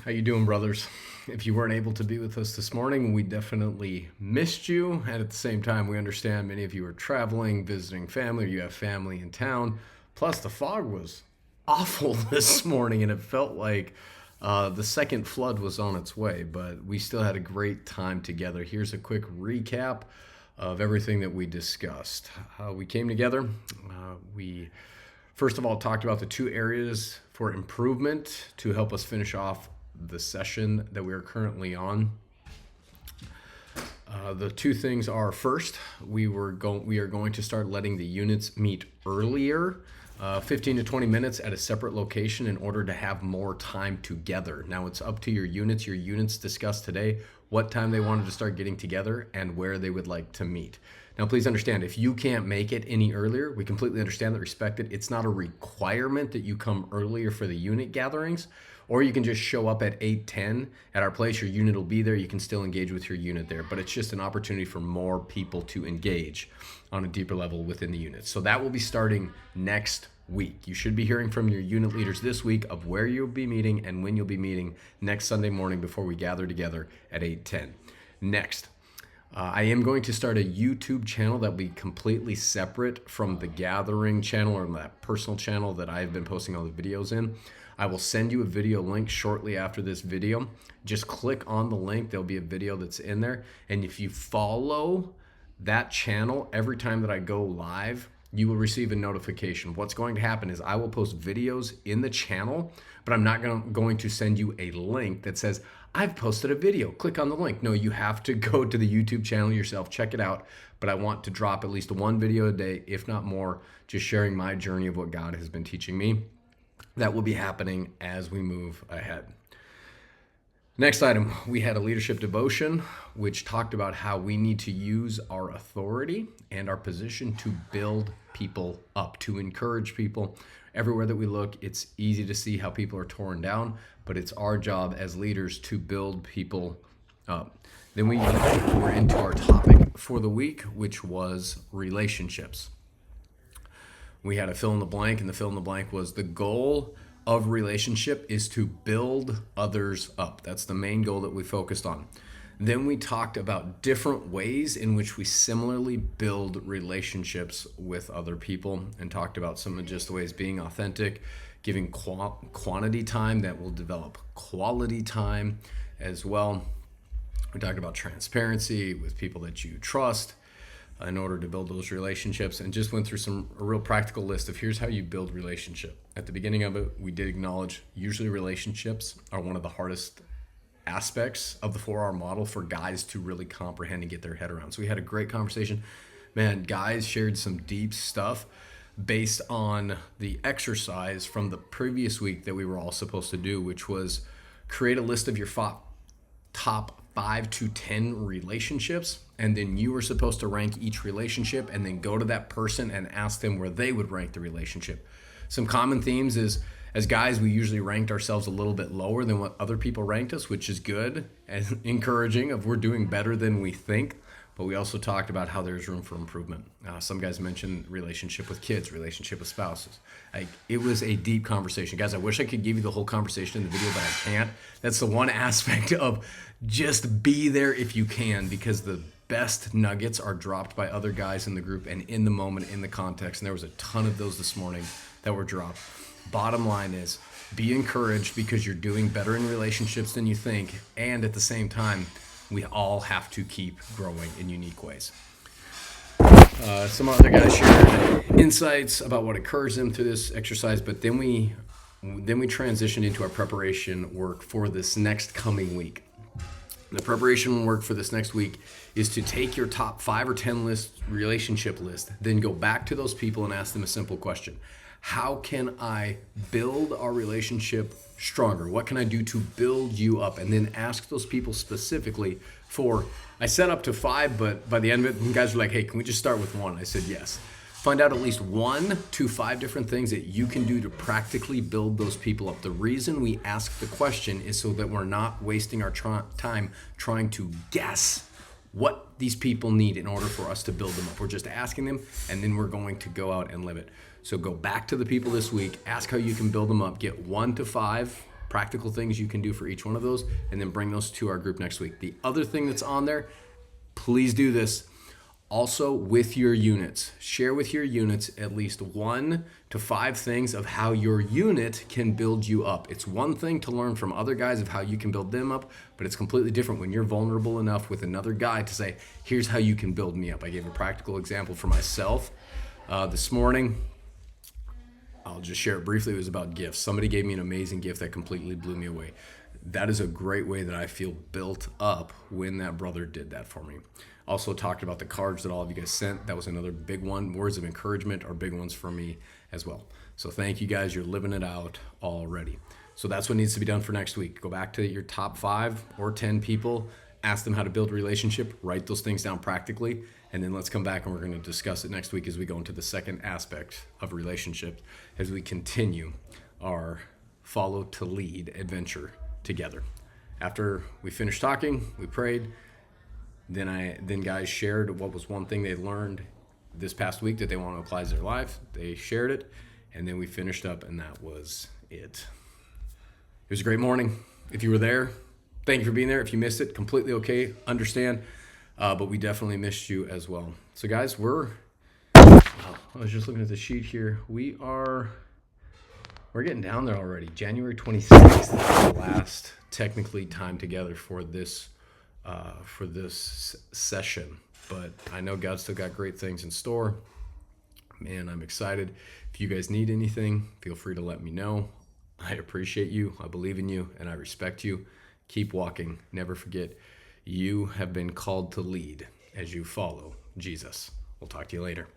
How you doing, brothers? If you weren't able to be with us this morning, we definitely missed you. And at the same time, we understand many of you are traveling, visiting family, or you have family in town. Plus, the fog was awful this morning, and it felt like the second flood was on its way. But we still had a great time together. Here's a quick recap of everything that we discussed. We came together. We first of all talked about the two areas for improvement to help us finish off the session that we are currently on. The two things are, first, we are going to start letting the units meet earlier, 15 to 20 minutes at a separate location in order to have more time together. Now it's up to your units. Your units discussed today what time they wanted to start getting together and where they would like to meet. Now, please understand, if you can't make it any earlier, we completely understand that, respect it. It's not a requirement that you come earlier for the unit gatherings, or you can just show up at 8:10 at our place. Your unit will be there. You can still engage with your unit there, but it's just an opportunity for more people to engage on a deeper level within the unit. So that will be starting next week. You should be hearing from your unit leaders this week of where you'll be meeting and when you'll be meeting next Sunday morning before we gather together at 8:10. Next, I am going to start a YouTube channel that will be completely separate from the gathering channel or that personal channel that I've been posting all the videos in. I will send you a video link shortly after this video. Just click on the link. There'll be a video that's in there. And if you follow that channel, every time that I go live, you will receive a notification. What's going to happen is I will post videos in the channel, but I'm not going to send you a link that says, I've posted a video, click on the link. No, you have to go to the YouTube channel yourself, check it out. But I want to drop at least one video a day, if not more, just sharing my journey of what God has been teaching me. That will be happening as we move ahead. Next item, we had a leadership devotion, which talked about how we need to use our authority and our position to build people up, to encourage people. Everywhere that we look, it's easy to see how people are torn down, but it's our job as leaders to build people up. Then we're into our topic for the week, which was relationships. We had a fill in the blank, and the fill in the blank was the goal of relationship is to build others up. That's the main goal that we focused on. Then we talked about different ways in which we similarly build relationships with other people, and talked about some of just the ways being authentic, giving quantity time that will develop quality time as well. We talked about transparency with people that you trust in order to build those relationships, and just went through a real practical list of here's how you build relationship. At the beginning of it, we did acknowledge usually relationships are one of the hardest aspects of the 4R model for guys to really comprehend and get their head around. So we had a great conversation. Man, guys shared some deep stuff based on the exercise from the previous week that we were all supposed to do, which was create a list of your top 5 to 10 relationships, and then you were supposed to rank each relationship and then go to that person and ask them where they would rank the relationship. Some common themes is, as guys, we usually ranked ourselves a little bit lower than what other people ranked us, which is good and encouraging of we're doing better than we think. But we also talked about how there's room for improvement. Some guys mentioned relationship with kids, relationship with spouses. It was a deep conversation. Guys, I wish I could give you the whole conversation in the video, but I can't. That's the one aspect of just be there if you can, because the best nuggets are dropped by other guys in the group and in the moment, in the context. And there was a ton of those this morning that were dropped. Bottom line is be encouraged because you're doing better in relationships than you think. And at the same time, we all have to keep growing in unique ways. Some other guys shared insights about what occurs in through this exercise, but then we transitioned into our preparation work for this next coming week. The preparation work for this next week is to take your top 5 or 10 relationship list, then go back to those people and ask them a simple question. How can I build our relationship stronger? What can I do to build you up? And then ask those people specifically for, I set up to 5, but by the end of it, you guys were like, hey, can we just start with 1? I said, yes. Find out at least 1 to 5 different things that you can do to practically build those people up. The reason we ask the question is so that we're not wasting our time trying to guess what these people need in order for us to build them up. We're just asking them, and then we're going to go out and live it. So go back to the people this week, ask how you can build them up, get 1 to 5 practical things you can do for each one of those, and then bring those to our group next week. The other thing that's on there, please do this. Also, with your units, share with your units at least 1 to 5 things of how your unit can build you up. It's one thing to learn from other guys of how you can build them up, but it's completely different when you're vulnerable enough with another guy to say, here's how you can build me up. I gave a practical example for myself this morning. I'll just share it briefly. It was about gifts. Somebody gave me an amazing gift that completely blew me away. That is a great way that I feel built up when that brother did that for me. Also talked about the cards that all of you guys sent. That was another big one. Words of encouragement are big ones for me as well. So thank you guys. You're living it out already. So that's what needs to be done for next week. Go back to your top 5 or 10 people. Ask them how to build a relationship. Write those things down practically. And then let's come back and we're going to discuss it next week as we go into the second aspect of relationship as we continue our follow to lead adventure together. After we finished talking, we prayed. Then guys shared what was one thing they learned this past week that they want to apply to their life. They shared it, and then we finished up, and that was it. It was a great morning. If you were there, thank you for being there. If you missed it, completely okay, understand, but we definitely missed you as well. So guys, I was just looking at the sheet here. We're getting down there already. January 26th is the last technically time together for this session, but I know God's still got great things in store. Man, I'm excited. If you guys need anything, feel free to let me know. I appreciate you. I believe in you and I respect you. Keep walking. Never forget, you have been called to lead as you follow Jesus. We'll talk to you later.